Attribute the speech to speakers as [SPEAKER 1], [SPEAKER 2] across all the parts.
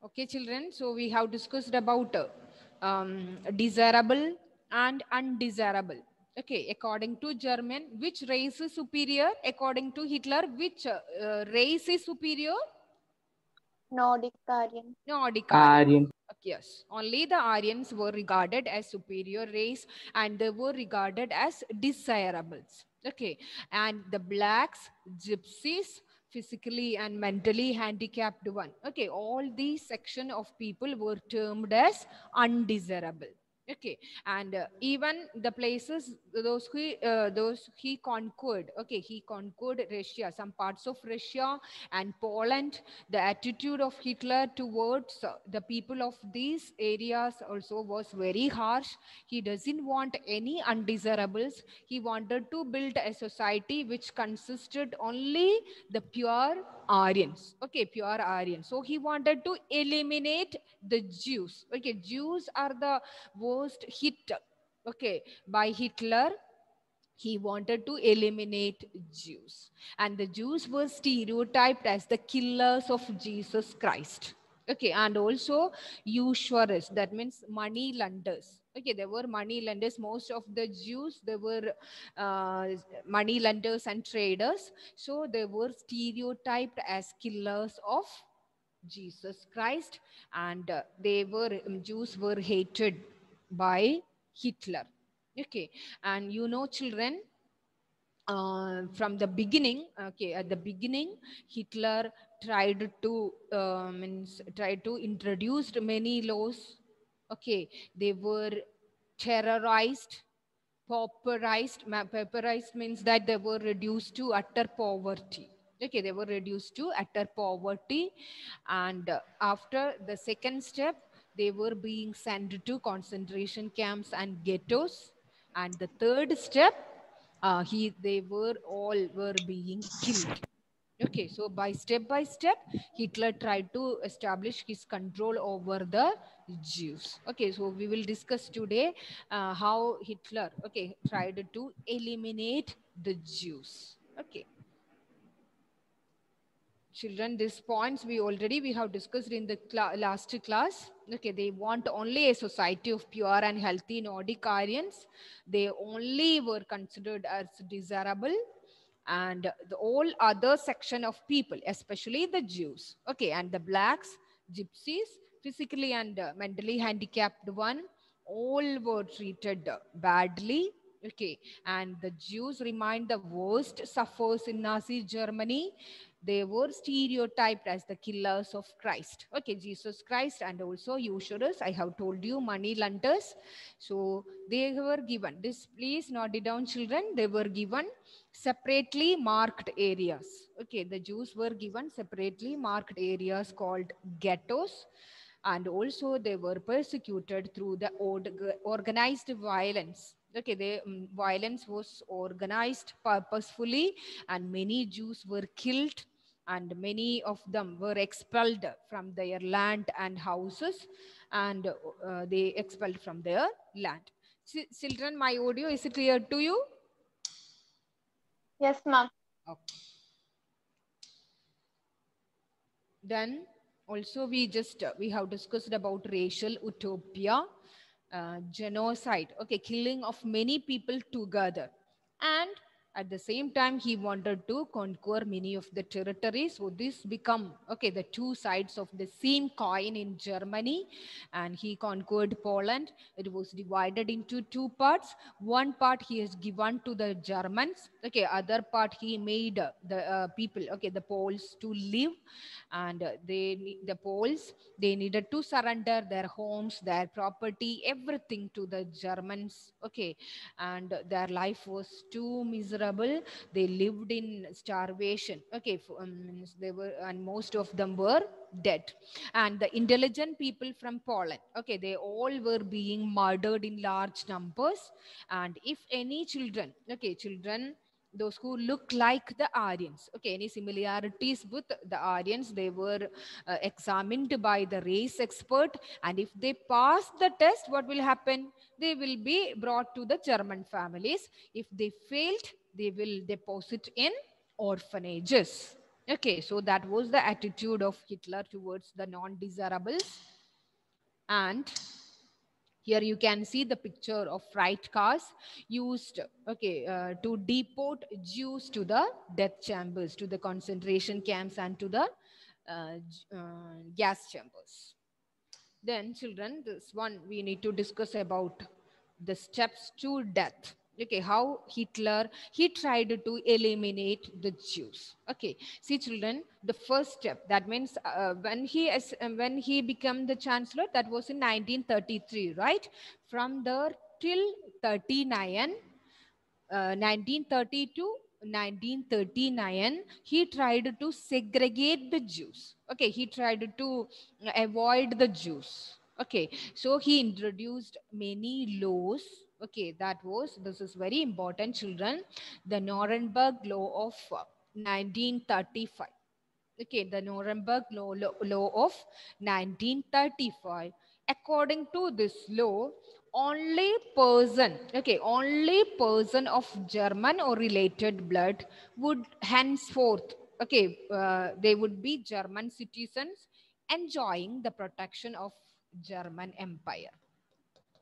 [SPEAKER 1] Okay, children. So we have discussed about desirable and undesirable. Okay, according to German, which race is superior? According to Hitler, which race is superior?
[SPEAKER 2] Nordic Aryan.
[SPEAKER 1] Nordic Aryans.
[SPEAKER 3] Aryan.
[SPEAKER 1] Yes, only the Aryans were regarded as superior race and they were regarded as desirables. Okay, and the blacks, gypsies, physically and mentally handicapped one. Okay, all these section of people were termed as undesirable. Okay, and even the places those he conquered. Okay, he conquered Russia, some parts of Russia and Poland. The attitude of Hitler towards the people of these areas also was very harsh. He doesn't want any undesirables. He wanted to build a society which consisted only the pure Aryans. Okay, pure Aryans. So he wanted to eliminate the Jews. Okay, Jews are the worst hit. Okay, by Hitler. He wanted to eliminate Jews. And the Jews were stereotyped as the killers of Jesus Christ. Okay, and also usurers, that means money lenders. Okay, there were money lenders. Most of the Jews, they were money lenders and traders. So they were stereotyped as killers of Jesus Christ, and Jews were hated by Hitler. Okay, and you know, children, from the beginning, okay, at the beginning, Hitler tried to introduce many laws. Okay, they were terrorized, pauperized. Pauperized means that they were reduced to utter poverty. Okay, they were reduced to utter poverty, and after the second step, they were being sent to concentration camps and ghettos, and the third step, they were all were being killed. Okay, so by step, Hitler tried to establish his control over the Jews. Okay, so we will discuss today how Hitler, okay, tried to eliminate the Jews. Okay, children, these points we have discussed in the last class. Okay, they want only a society of pure and healthy Nordic Aryans. They only were considered as desirable, and the all other section of people, especially the Jews, okay, and the blacks, gypsies, physically and mentally handicapped one, all were treated badly. Okay, and the Jews remained the worst sufferers in Nazi Germany. They were stereotyped as the killers of Christ. Okay, Jesus Christ, and also usurers. I have told you, money lenders. So they were given this. Please note it down, children. They were given separately marked areas. Okay, the Jews were given separately marked areas called ghettos, and also they were persecuted through the organized violence. Okay, the violence was organized purposefully, and many Jews were killed, and many of them were expelled from their land and houses, and they expelled from their land. Children, my audio, is it clear to you?
[SPEAKER 2] Yes, ma'am.
[SPEAKER 1] Okay. Then also we have discussed about racial utopia, genocide, okay, killing of many people together, and at the same time he wanted to conquer many of the territories. So this become, okay, the two sides of the same coin in Germany, and he conquered Poland. It was divided into two parts. One part he has given to the Germans, okay, other part he made the people, okay, the Poles to live, and the Poles, they needed to surrender their homes, their property, everything to the Germans. Okay, and their life was too miserable. They lived in starvation. Okay, they were, and most of them were dead. And the intelligent people from Poland, okay, they all were being murdered in large numbers. And if any children, okay, children, those who look like the Aryans, okay, any similarities with the Aryans, they were examined by the race expert, and if they pass the test, what will happen? They will be brought to the German families. If they failed, they will deposit in orphanages. Okay, so that was the attitude of Hitler towards the non-desirables. And here you can see the picture of freight cars used, okay, to deport Jews to the death chambers, to the concentration camps, and to the gas chambers. Then, children, this one we need to discuss about the steps to death. Okay, how Hitler he tried to eliminate the Jews. Okay, see, children, the first step, that means when he became the chancellor, that was in 1933, right? From there till 39, 1930 to 1939, he tried to segregate the Jews. Okay, he tried to avoid the Jews. Okay, so he introduced many laws. Okay, this is very important, children. The Nuremberg Law of 1935. Okay, the Nuremberg law of 1935. According to this law, only person of German or related blood would henceforth, okay, they would be German citizens enjoying the protection of German Empire,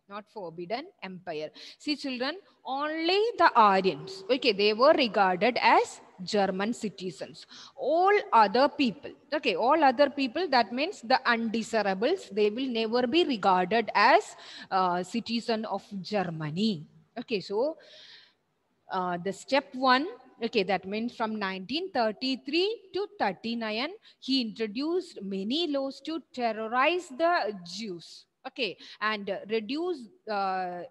[SPEAKER 1] not forbidden empire. See, children, only the Aryans, okay, they were regarded as German citizens. All other people, okay, all other people, that means the undesirables, they will never be regarded as citizen of Germany. Okay, so the step one, okay, that means from 1933 to 39, he introduced many laws to terrorize the Jews. Okay, and reduce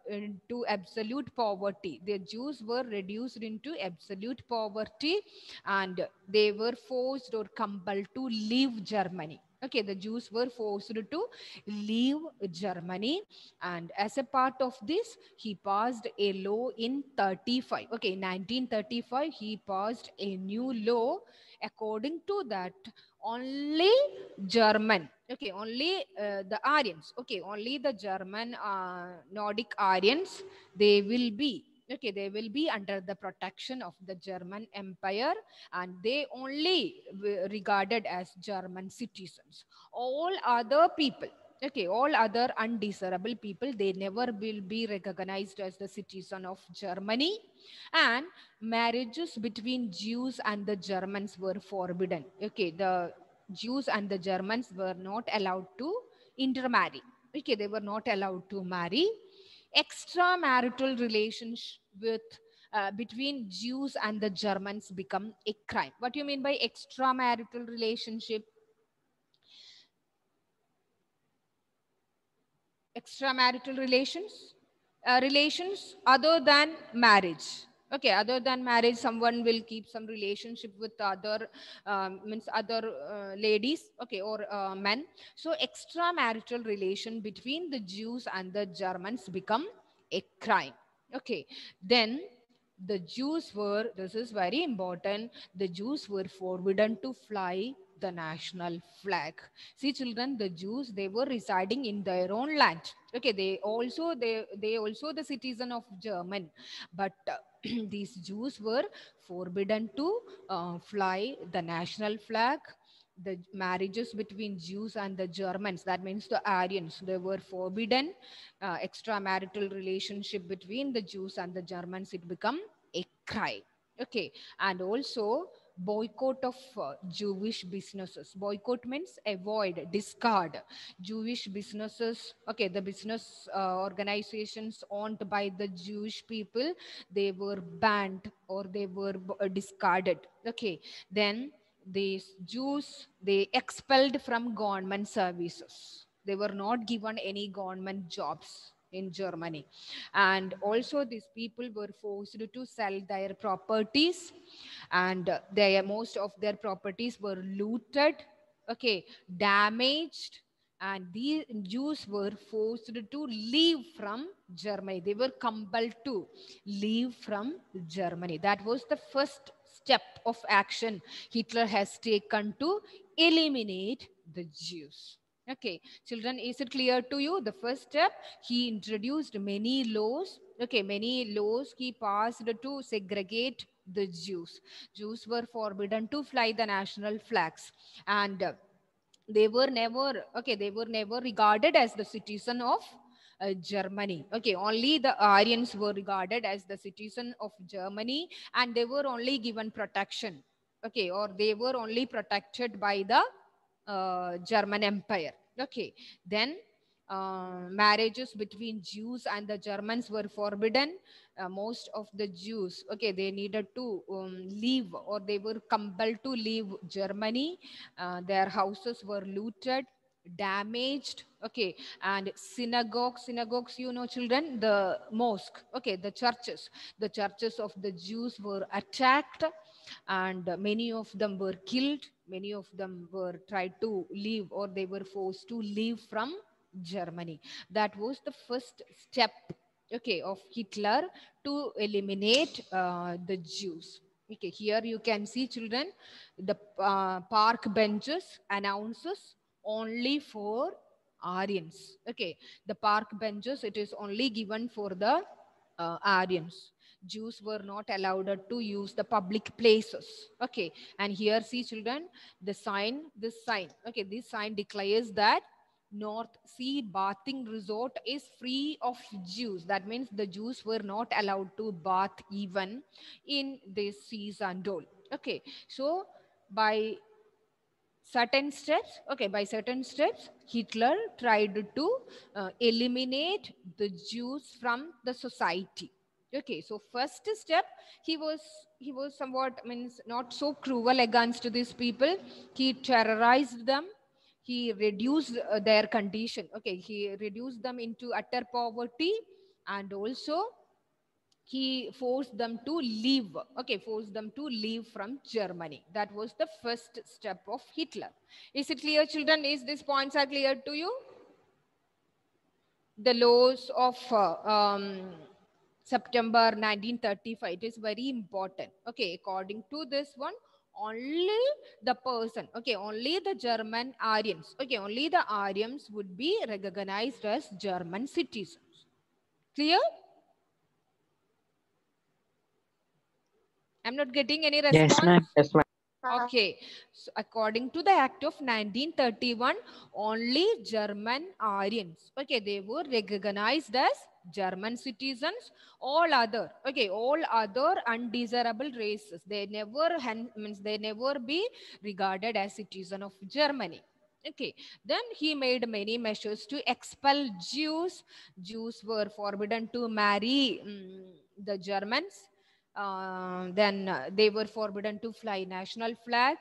[SPEAKER 1] into absolute poverty. The Jews were reduced into absolute poverty, and they were forced or compelled to leave Germany. Okay, the Jews were forced to leave Germany, and as a part of this, he passed a law in 35. Okay, 1935, he passed a new law. According to that, only German, okay, only the Aryans, okay, only the German Nordic Aryans, they will be, okay, they will be under the protection of the German Empire, and they only regarded as German citizens. All other people, okay, all other undesirable people, they never will be recognized as the citizen of Germany. And marriages between Jews and the Germans were forbidden. Okay, the Jews and the Germans were not allowed to intermarry. Okay, they were not allowed to marry. Extramarital relations with between Jews and the Germans become a crime. What do you mean by extramarital relationship? Extramarital relations other than marriage. Okay, other than marriage, someone will keep some relationship with other means other ladies, okay, or men. So extramarital relation between the Jews and the Germans become a crime. Okay, then the Jews were, this is very important, the Jews were forbidden to fly the national flag. See, children, the Jews, they were residing in their own land. Okay, they also the citizen of German, but these Jews were forbidden to fly the national flag. The marriages between Jews and the Germans, that means the Aryans, they were forbidden. Extramarital relationship between the Jews and the Germans, it become a crime. Okay, and also boycott of Jewish businesses. Boycott means avoid, discard. Jewish businesses, okay, the business organizations owned by the Jewish people, they were banned or they were discarded. Okay, then these Jews, they expelled from government services. They were not given any government jobs in Germany. And also these people were forced to sell their properties, and most of their properties were looted, okay, damaged, and these Jews were forced to leave from Germany. They were compelled to leave from Germany. That was the first step of action Hitler has taken to eliminate the Jews. Okay, children, is it clear to you? The first step, he introduced many laws. Okay, many laws he passed to segregate the Jews. Jews were forbidden to fly the national flags, and they were never, okay, they were never regarded as the citizen of Germany. Okay, only the Aryans were regarded as the citizen of Germany, and they were only given protection. Okay, or they were only protected by the German Empire. Okay, then marriages between Jews and the Germans were forbidden. Most of the Jews, okay, they needed to leave, or they were compelled to leave Germany. Their houses were looted, damaged. Okay, and synagogues, you know, children, the mosque, okay, the churches of the Jews were attacked, and many of them were killed. Many of them were tried to leave, or they were forced to leave from Germany. That was the first step, okay, of Hitler to eliminate the Jews. Okay, here you can see, children, the park benches announces only for Aryans. Okay, the park benches, it is only given for the Aryans. Jews were not allowed to use the public places. Okay, and here see, children, the sign, this sign. Okay, this sign declares that North Sea bathing resort is free of Jews. That means the Jews were not allowed to bath even in these seas and all. Okay, so by certain steps, okay, by certain steps, Hitler tried to eliminate the Jews from the society. Okay, so first step, he was somewhat, means, not so cruel against these people. He terrorized them. He reduced their condition. Okay, he reduced them into utter poverty, and also he forced them to leave. Okay, forced them to leave from Germany. That was the first step of Hitler. Is it clear, children? Is these points are clear to you? The laws of September 1935, it is very important. Okay, according to this one, only the person, okay, only the German Aryans, okay, only the Aryans would be recognized as German citizens. Clear? I'm not getting any
[SPEAKER 3] Yes,
[SPEAKER 1] response.
[SPEAKER 3] ma'am. Yes, ma'am.
[SPEAKER 1] Okay, so according to the Act of 1931, only German Aryans, okay, they were recognized as German citizens. All other, okay, all other undesirable races, they never means they never be regarded as citizen of Germany. Okay, then he made many measures to expel Jews. Jews were forbidden to marry the Germans. Then they were forbidden to fly national flag.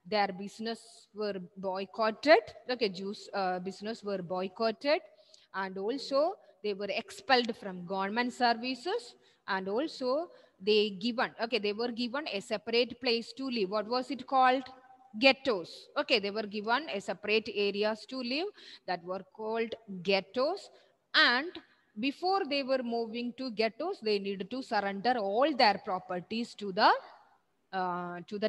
[SPEAKER 1] Their business were boycotted. Okay, Jews business were boycotted, and also they were expelled from government services, and also they were given a separate place to live. What was it called? Ghettos. Okay, they were given a separate areas to live that were called ghettos, and before they were moving to ghettos, they needed to surrender all their properties to the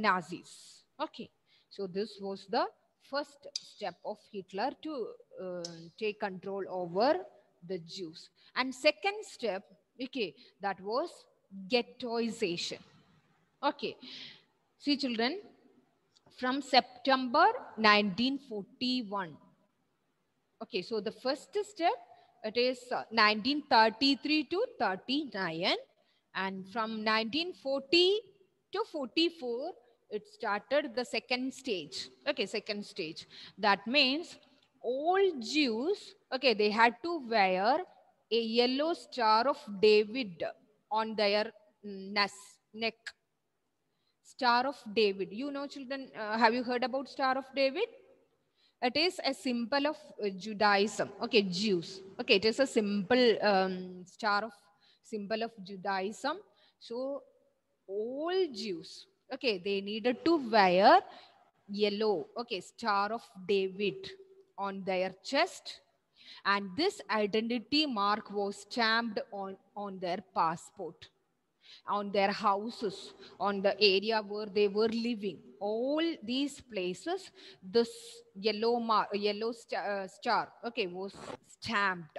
[SPEAKER 1] Nazis. Okay, so this was the first step of Hitler to take control over the Jews. And second step, okay, that was ghettoization. Okay, see, children, from September 1941. Okay, so the first step, it is 1933 to 39, and from 1940 to 44, it started the second stage. Okay, second stage. That means all Jews, okay, they had to wear a yellow star of David on their neck. Star of David. You know, children, have you heard about Star of David? It is a symbol of Judaism. Okay, Jews. Okay, it is a simple star of symbol of Judaism. So all Jews, okay, they needed to wear yellow, okay, Star of David on their chest, and this identity mark was stamped on their passport, on their houses, on the area where they were living. All these places, this yellow star, okay, was stamped.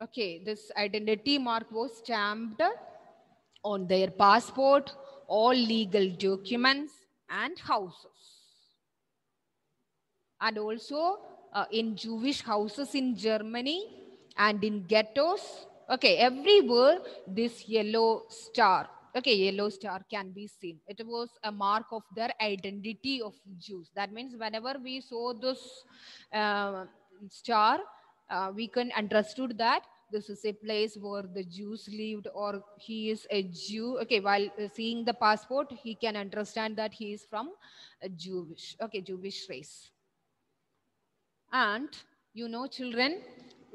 [SPEAKER 1] Okay, this identity mark was stamped on their passport, all legal documents, and houses. And also in Jewish houses in Germany and in ghettos. Okay, everywhere this yellow star, okay, yellow star can be seen. It was a mark of their identity of Jews. That means whenever we saw this uh, star, we can understood that this is a place where the Jews lived, or he is a Jew. Okay, while seeing the passport, he can understand that he is from a Jewish, okay, Jewish race. And children,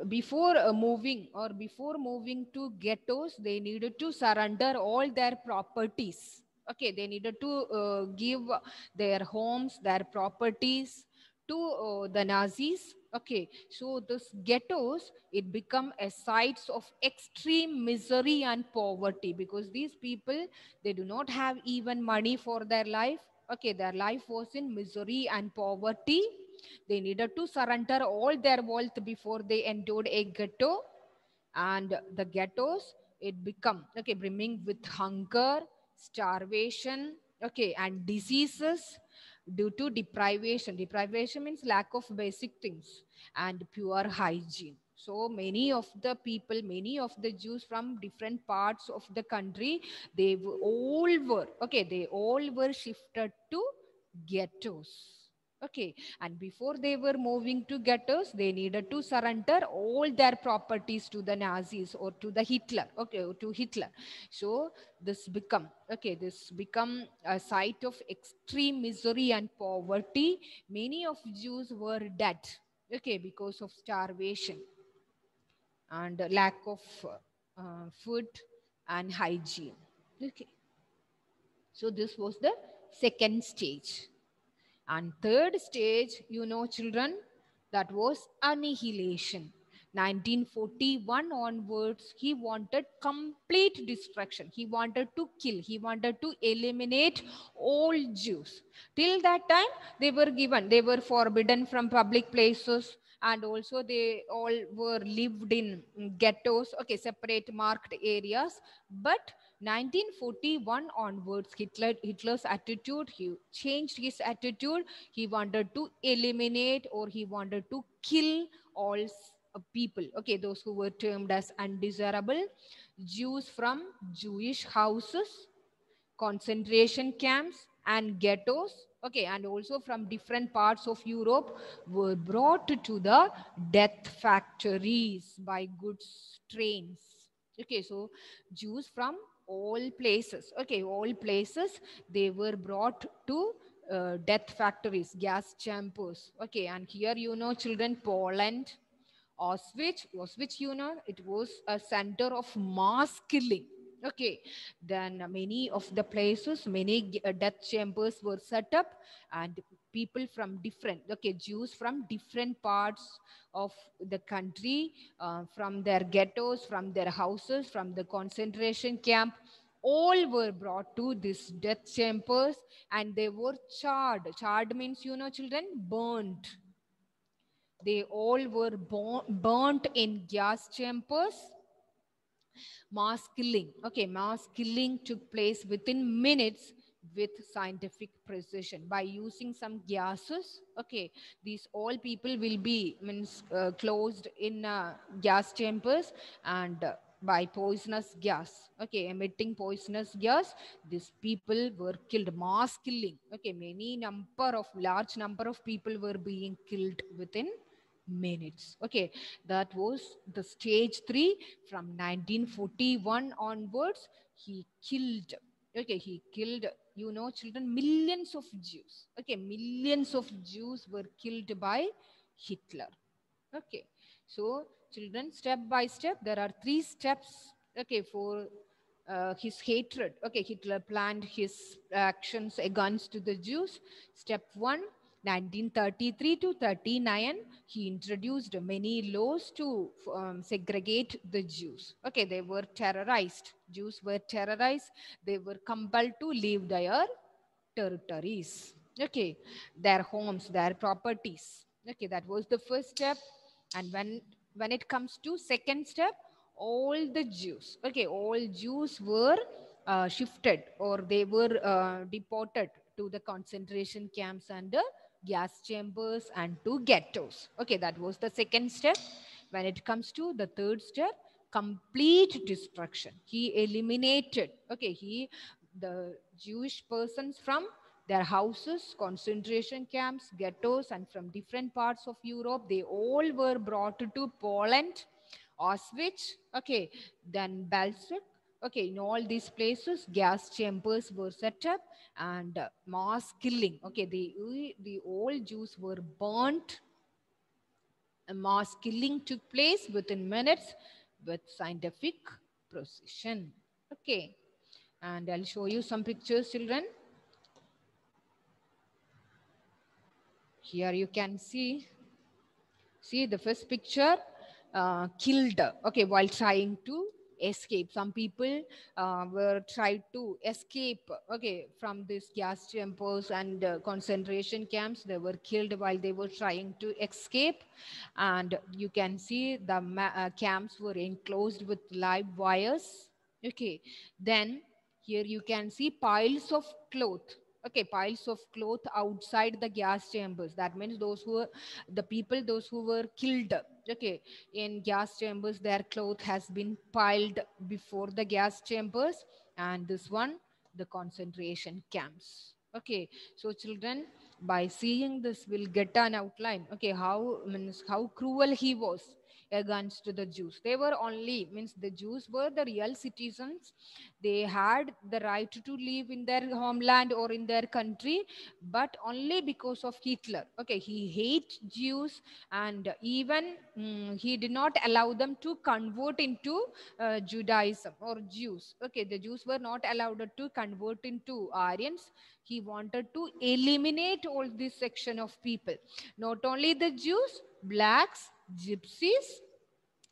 [SPEAKER 1] before moving to ghettos, they needed to surrender all their properties. Okay, they needed to give their homes, their properties to the Nazis. Okay, so this ghettos, it become a sites of extreme misery and poverty, because these people, they do not have even money for their life. Okay, their life was in misery and poverty. They needed to surrender all their wealth before they entered a ghetto. And the ghettos, it become, okay, brimming with hunger, starvation, okay, and diseases due to deprivation. Deprivation means lack of basic things, and pure hygiene. So many of the people, many of the Jews from different parts of the country, they all were shifted to ghettos. Okay, and before they were moving to ghettos, they needed to surrender all their properties to the Nazis, or to the Hitler. Okay, to Hitler. So this become a site of extreme misery and poverty. Many of Jews were dead. Okay, because of starvation and lack of food and hygiene. Okay, so this was the second stage. And third stage, children, that was annihilation. 1941 onwards, he wanted complete destruction. He wanted to kill. He wanted to eliminate all Jews. Till that time, they were forbidden from public places, and also they all were lived in ghettos, okay, separate marked areas. But 1941 onwards, Hitler's attitude, he changed his attitude. He wanted to eliminate, or he wanted to kill all people, okay, those who were termed as undesirable. Jews from Jewish houses, concentration camps, and ghettos, okay, and also from different parts of Europe, were brought to the death factories by goods trains. Okay, so Jews from all places, okay, all places, they were brought to death factories, gas chambers. Okay, and here, children, Poland, Auschwitz, it was a center of mass killing. Okay, then many of the places, many death chambers were set up, and people from different, okay, Jews from different parts of the country, from their ghettos, from their houses, from the concentration camp, all were brought to these death chambers, and they were charred. Charred means, children, burnt. They all were burnt in gas chambers. Mass killing. Okay, mass killing took place within minutes with scientific precision by using some gases. Okay, these all people will be closed in gas chambers, and by poisonous gas. Okay, emitting poisonous gas, these people were killed. Mass killing. Okay, large number of people were being killed within minutes. Okay, that was the stage 3. From 1941 onwards, he killed, okay, he killed, children, millions of Jews. Okay, millions of Jews were killed by Hitler. Okay, so children, step by step, there are 3 steps, okay, for his hatred. Okay, Hitler planned his actions against the Jews. Step 1, 1933 to 39, he introduced many laws to segregate the Jews. Okay, they were terrorized. Jews were terrorized. They were compelled to leave their territories. Okay, their homes, their properties. Okay, that was the first step. And when it comes to second step, all the Jews, okay, all Jews were shifted, or they were deported to the concentration camps and gas chambers and to ghettos. Okay, that was the second step. When it comes to the third step, complete destruction. He eliminated, okay, the Jewish persons from their houses, concentration camps, ghettos, and from different parts of Europe. They all were brought to Poland, Auschwitz, okay, then Balsuk. Okay, in all these places, gas chambers were set up and mass killing. Okay, the all Jews were burnt. A mass killing took place within minutes with scientific precision. Okay, and I'll show you some pictures, children. Here you can see the first picture, killed, okay, while trying to escape. Some people were tried to escape, okay, from these gas chambers and concentration camps. They were killed while they were trying to escape. And you can see the camps were enclosed with live wires. Okay, then here you can see piles of cloth. Okay, piles of cloth outside the gas chambers. That means those who were the people, those who were killed, okay, in gas chambers, their cloth has been piled before the gas chambers. And this one, the concentration camps. Okay, so children, by seeing this, we'll get an outline. Okay, how cruel he was against the Jews. They were only, means the Jews were the real citizens. They had the right to live in their homeland or in their country, but only because of Hitler. Okay, he hates Jews, and even he did not allow them to convert into Judaism or Jews. Okay, the Jews were not allowed to convert into Aryans. He wanted to eliminate all this section of people. Not only the Jews, blacks, gypsies,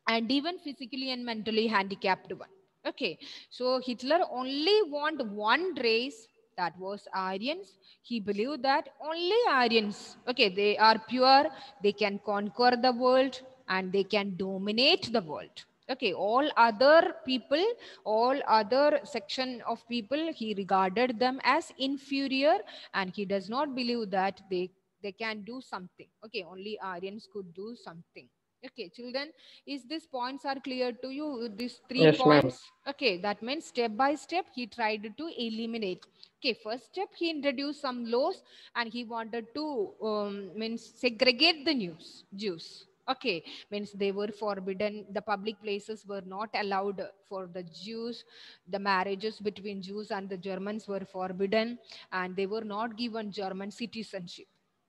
[SPEAKER 1] and even physically and mentally handicapped one. Okay, so Hitler only want one race, that was Aryans. He believed that only Aryans, okay, they are pure, they can conquer the world and they can dominate the world. Okay, all other people, all other section of people, he regarded them as inferior, and he does not believe that they can do something. Okay, only Aryans could do something. Okay, children, is these points are clear to you? These three
[SPEAKER 3] Yes, ma'am.
[SPEAKER 1] points. Okay, that means step by step he tried to eliminate. Okay, first step he introduced some laws and he wanted to means segregate the Jews. Okay, means they were forbidden. The public places were not allowed for the Jews. The marriages between Jews and the Germans were forbidden, and they were not given German citizenship.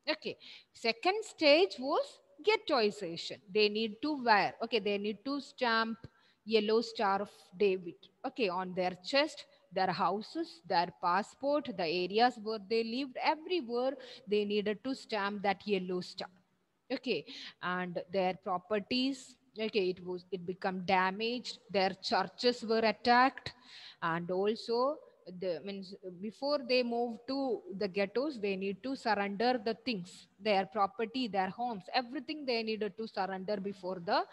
[SPEAKER 1] Okay, second stage was ghettoization. They need to wear, okay, they need to stamp yellow star of David, okay, on their chest, their houses, their passport, the areas where they lived, everywhere they needed to stamp that yellow star. Okay, and their properties, okay, it become damaged, their churches were attacked, and also the means before they move to the ghettos, they need to surrender the things, their property, their homes, everything they needed to surrender before the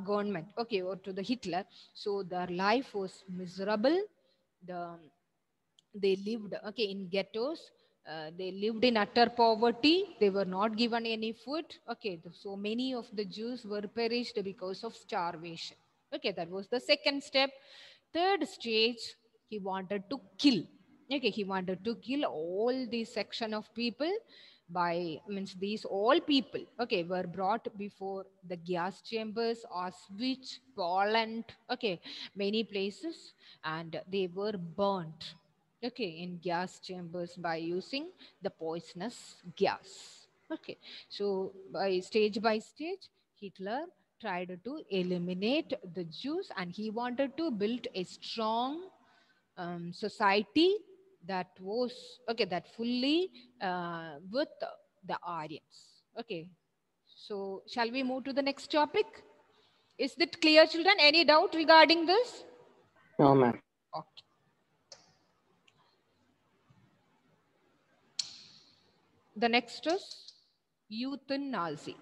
[SPEAKER 1] government, okay, or to the Hitler. So their life was miserable. The They lived, okay, in ghettos. They lived in utter poverty. They were not given any food. Okay, so many of the Jews were perished because of starvation. Okay, that was the second step. Third stage, he wanted to kill. Okay, he wanted to kill all these section of people. By means these all people, okay, were brought before the gas chambers, Auschwitz, Poland, okay, many places, and they were burnt, okay, in gas chambers by using the poisonous gas. Okay, so by stage, Hitler tried to eliminate the Jews, and he wanted to build a strong society that was, okay, that fully with the Aryans. Okay, so shall we move to the next topic? Is it clear, children? Any doubt regarding this?
[SPEAKER 3] No, ma'am.
[SPEAKER 1] Okay. The next is euthanasia.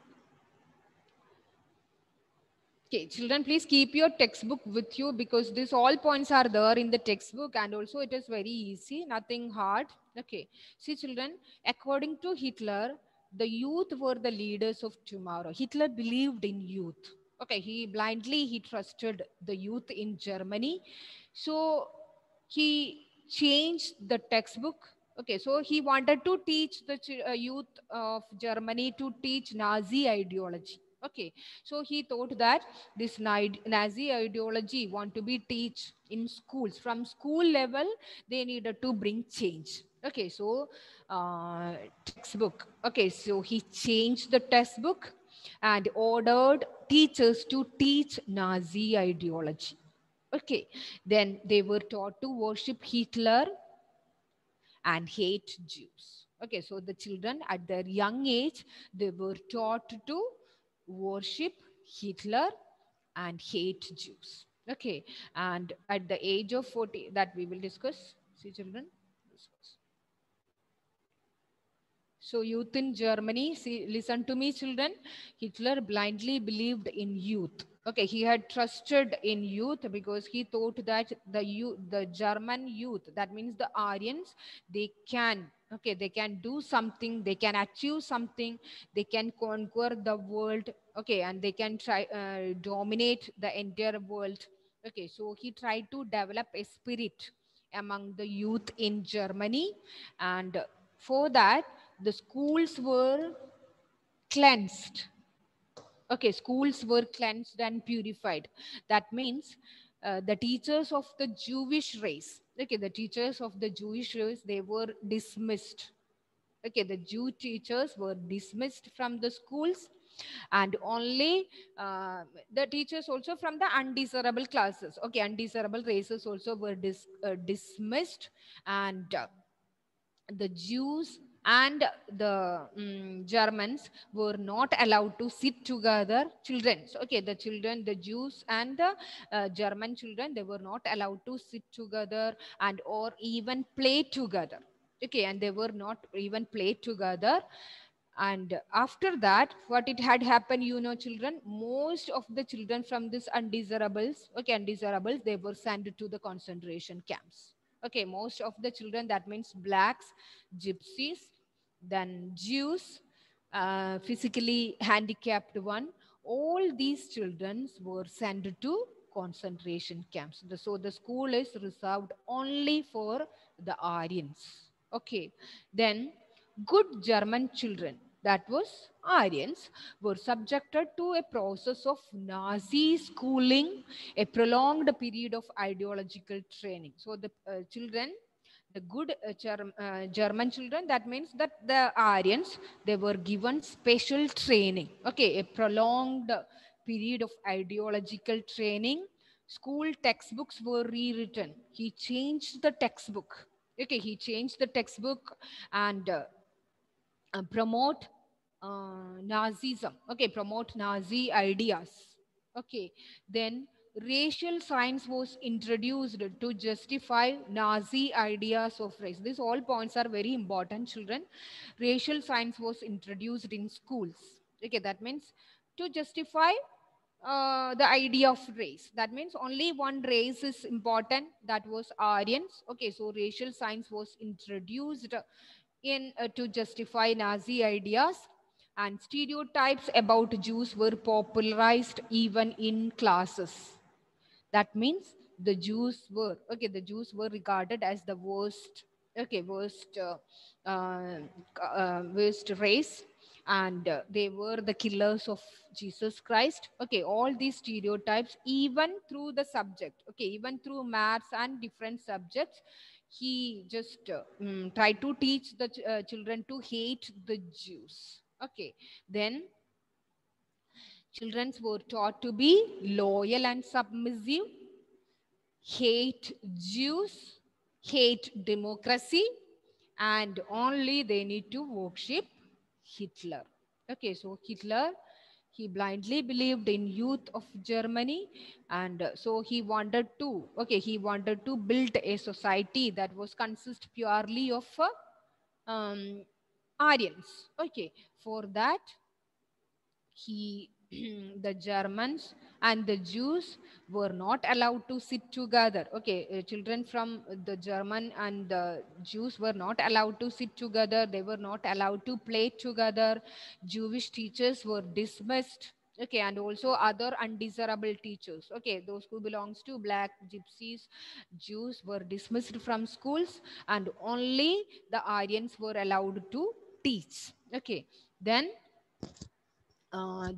[SPEAKER 1] Okay, children, please keep your textbook with you because these all points are there in the textbook and also it is very easy, nothing hard. Okay, see, children, according to Hitler, the youth were the leaders of tomorrow. Hitler believed in youth. Okay, he trusted the youth in Germany. So he changed the textbook. Okay, so he wanted to teach the youth of Germany to teach Nazi ideology. Okay, so he thought that this Nazi ideology want to be teach in schools. From school level, they needed to bring change. Okay, so textbook. Okay, so he changed the textbook and ordered teachers to teach Nazi ideology. Okay, then they were taught to worship Hitler and hate Jews. Okay, so the children at their young age, they were taught to worship Hitler and hate Jews. Okay, and at the age of 40, that we will discuss. See, children, discuss. So, youth in Germany, see, listen to me, children. Hitler blindly believed in youth. Okay, he had trusted in youth because he thought that the German youth, that means the Aryans, they can, okay, they can do something, they can achieve something, they can conquer the world, okay, and they can try dominate the entire world. Okay, so he tried to develop a spirit among the youth in Germany, and for that, the schools were cleansed. Okay, schools were cleansed and purified. That means the teachers of the Jewish race, okay, the teachers of the Jewish race, they were dismissed. Okay, the Jew teachers were dismissed from the schools, and only the teachers also from the undesirable classes, okay, undesirable races also were dismissed, and the Jews and the Germans were not allowed to sit together. Children, so, okay, the children, the Jews and the German children, they were not allowed to sit together and or even play together. Okay, and they were not even play together. And after that, what it had happened, you know, children, most of the children from this undesirables, okay, undesirables, they were sent to the concentration camps. Okay, most of the children, that means blacks, gypsies, then Jews, physically handicapped one, all these children were sent to concentration camps. So the school is reserved only for the Aryans. Okay, then good German children, that was Aryans, were subjected to a process of Nazi schooling, a prolonged period of ideological training. So the children, the good German children, that means that the Aryans, they were given special training. Okay, a prolonged period of ideological training. School textbooks were rewritten. He changed the textbook. Okay, he changed the textbook and promote Nazism. Okay, promote Nazi ideas. Okay, then racial science was introduced to justify Nazi ideas of race. These all points are very important, children. Racial science was introduced in schools. Okay, that means to justify the idea of race. That means only one race is important. That was Aryans. Okay, so racial science was introduced in to justify Nazi ideas, and stereotypes about Jews were popularized even in classes. That means the Jews were, okay, the Jews were regarded as the worst, okay, worst race, and they were the killers of Jesus Christ. Okay, all these stereotypes, even through the subject, okay, even through maths and different subjects, he just tried to teach the children to hate the Jews. Okay, then children were taught to be loyal and submissive, hate Jews, hate democracy, and only they need to worship Hitler. Okay, so Hitler, he blindly believed in youth of Germany, and so he wanted to, okay, he wanted to build a society that was consist purely of Aryans. Okay, for that he the Germans and the Jews were not allowed to sit together. Okay, children from the German and the Jews were not allowed to sit together. They were not allowed to play together. Jewish teachers were dismissed. Okay, and also other undesirable teachers. Okay, those who belongs to black, gypsies, Jews were dismissed from schools, and only the Aryans were allowed to teach. Okay, then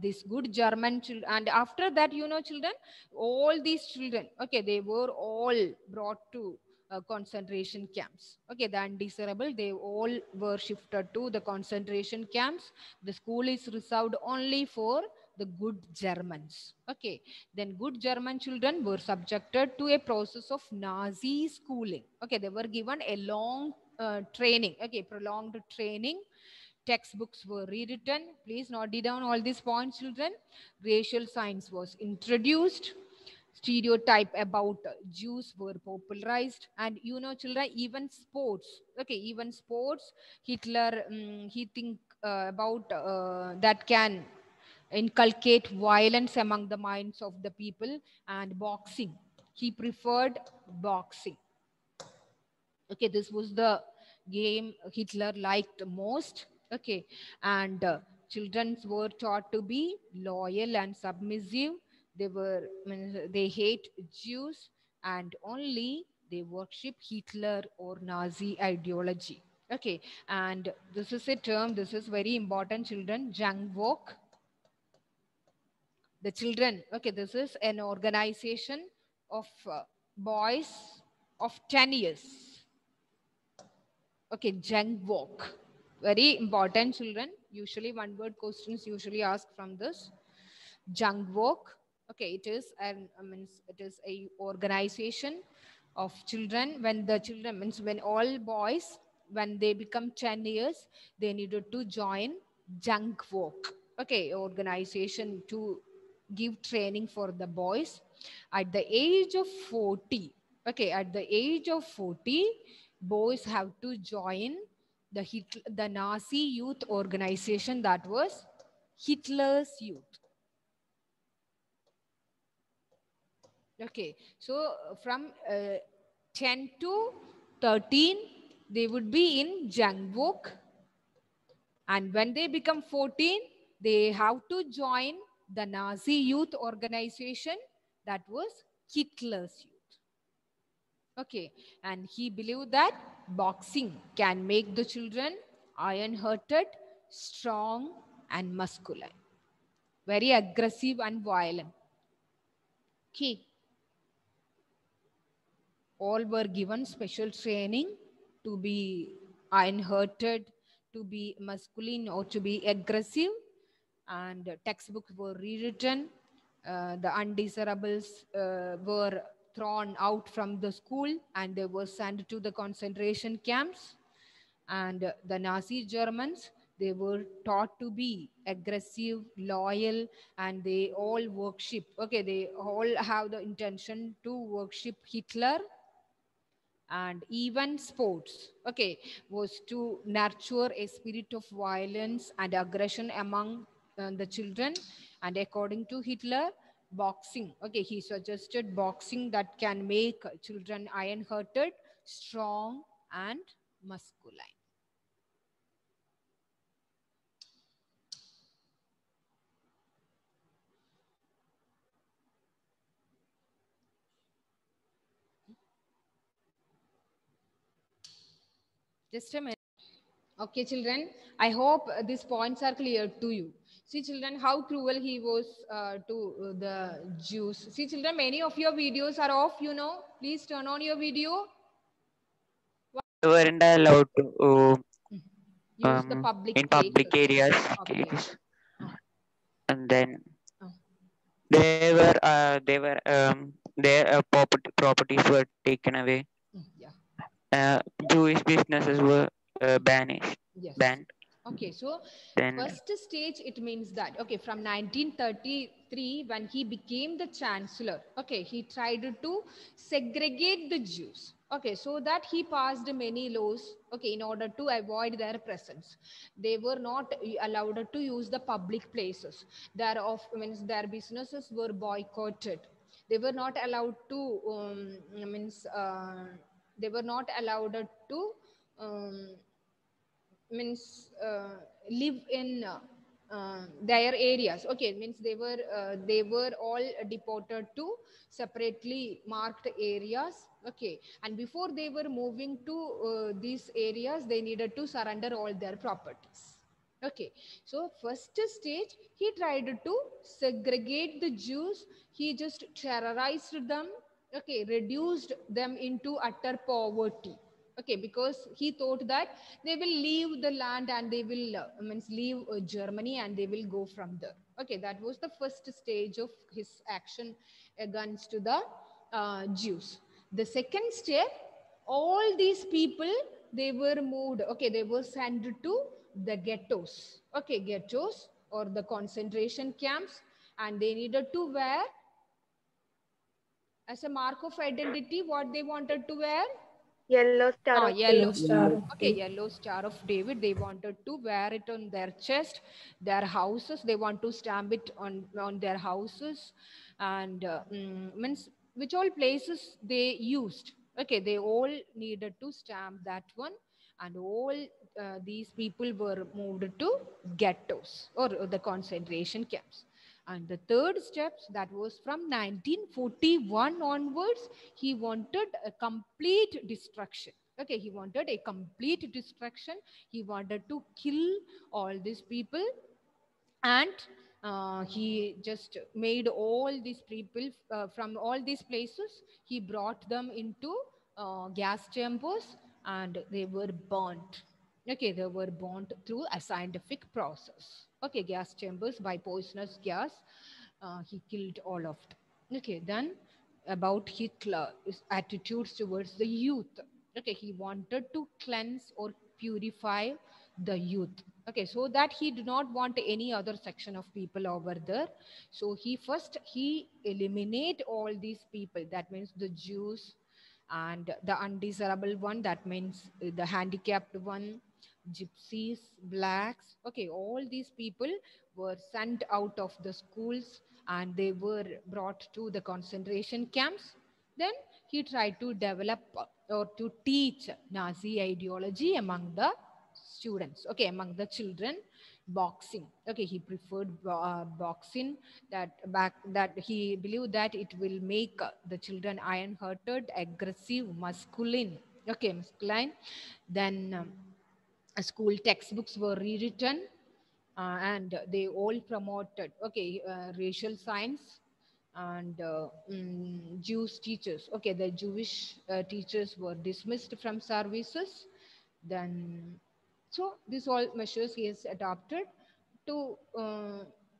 [SPEAKER 1] this good German children, and after that, children, all these children, okay, they were all brought to concentration camps. Okay, the undesirable, they all were shifted to the concentration camps. The school is reserved only for the good Germans. Okay, then good German children were subjected to a process of Nazi schooling. Okay, they were given a long training, okay, prolonged training. Textbooks were rewritten. Please note down all these points, children. Racial science was introduced. Stereotype about Jews were popularized. And children, even sports. Okay, even sports. Hitler, he think about that can inculcate violence among the minds of the people. And boxing. He preferred boxing. Okay, this was the game Hitler liked most. Okay, and children were taught to be loyal and submissive. They hate Jews, and only they worship Hitler or Nazi ideology. Okay, and this is a term, this is very important, children. Jungwalk. The children, okay, this is an organization of boys of 10 years. Okay, junk walk. Very important, children. Usually one word questions usually asked from this. Junk walk. Okay, it is it is a organization of children. When the children, means when all boys, when they become 10 years, they needed to join junk walk. Okay, organization to give training for the boys. At the age of 40, okay, at the age of 40, boys have to join the Nazi youth organization, that was Hitler's youth. Okay, so from 10 to 13, they would be in Jungwok. And when they become 14, they have to join the Nazi youth organization, that was Hitler's youth. Okay, and he believed that boxing can make the children iron-hearted, strong, and masculine. Very aggressive and violent. Okay. All were given special training to be iron-hearted, to be masculine, or to be aggressive. And textbooks were rewritten. The undesirables were thrown out from the school, and they were sent to the concentration camps. And the Nazi Germans, they were taught to be aggressive, loyal, and they all worship. Okay, they all have the intention to worship Hitler. And even sports, okay, was to nurture a spirit of violence and aggression among the children. And according to Hitler, boxing, okay, he suggested boxing that can make children iron-hearted, strong, and masculine. Just a minute. Okay, children, I hope these points are clear to you. See, children, how cruel he was to the Jews. See, children, many of your videos are off, Please turn on your video.
[SPEAKER 3] They weren't allowed to
[SPEAKER 1] Use the public
[SPEAKER 3] in public
[SPEAKER 1] places.
[SPEAKER 3] areas.
[SPEAKER 1] Okay.
[SPEAKER 3] And then they were their properties were taken away.
[SPEAKER 1] Yeah.
[SPEAKER 3] Jewish businesses were banished.
[SPEAKER 1] Yes.
[SPEAKER 3] Banned.
[SPEAKER 1] Okay, so
[SPEAKER 3] Then
[SPEAKER 1] first stage, it means that, okay, from 1933, when he became the chancellor, okay, he tried to segregate the Jews. Okay, so that he passed many laws, okay, in order to avoid their presence. They were not allowed to use the public places. Their of means their businesses were boycotted. They were not allowed to means they were not allowed to um, means live in their areas. Okay, means they were all deported to separately marked areas. Okay, and before they were moving to these areas, they needed to surrender all their properties. Okay, so first stage, he tried to segregate the Jews. He just terrorized them. Okay, reduced them into utter poverty. Okay, because he thought that they will leave the land and they will means leave Germany and they will go from there. Okay, that was the first stage of his action against the Jews. The second step, all these people, they were moved. Okay, they were sent to the ghettos. Okay, ghettos or the concentration camps, and they needed to wear as a mark of identity what they wanted to wear.
[SPEAKER 2] Yellow Star of
[SPEAKER 1] Yellow
[SPEAKER 2] David.
[SPEAKER 1] star. Okay, yellow star of David. They wanted to wear it on their chest, their houses. They want to stamp it on their houses, and means which all places they used. Okay, they all needed to stamp that one, and all these people were moved to ghettos or the concentration camps. And the third steps, that was from 1941 onwards, he wanted a complete destruction. Okay, he wanted a complete destruction. He wanted to kill all these people, and he just made all these people from all these places. He brought them into gas chambers, and they were burnt. Okay, they were burnt through a scientific process. Okay, gas chambers by poisonous gas. He killed all of them. Okay, then about Hitler, his attitudes towards the youth. Okay, he wanted to cleanse or purify the youth. Okay, so that he did not want any other section of people over there. So he eliminate all these people. That means the Jews and the undesirable one. That means the handicapped one, gypsies, blacks. Okay, all these people were sent out of the schools and they were brought to the concentration camps. Then he tried to develop or to teach Nazi ideology among the students. Okay, among the children. Boxing. Okay, he preferred boxing. That he believed that it will make the children iron-hearted, aggressive, masculine. Okay, masculine. Then school textbooks were rewritten, and they all promoted racial science, and Jewish teachers. Okay, the Jewish teachers were dismissed from services. Then, so these all measures he has adopted to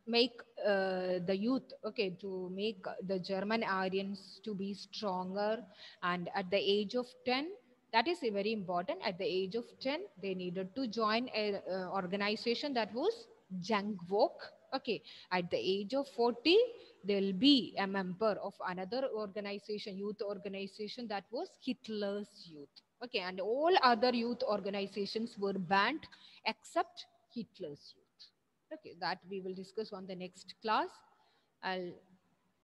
[SPEAKER 1] make the youth, okay, to make the German Aryans to be stronger. And at the age of 10, that is very important. At the age of 10, they needed to join a organization that was Jungvolk. Okay, at the age of 40, they'll be a member of another organization, youth organization, that was Hitler's Youth. Okay, and all other youth organizations were banned except Hitler's Youth. Okay, that we will discuss on the next class. I'll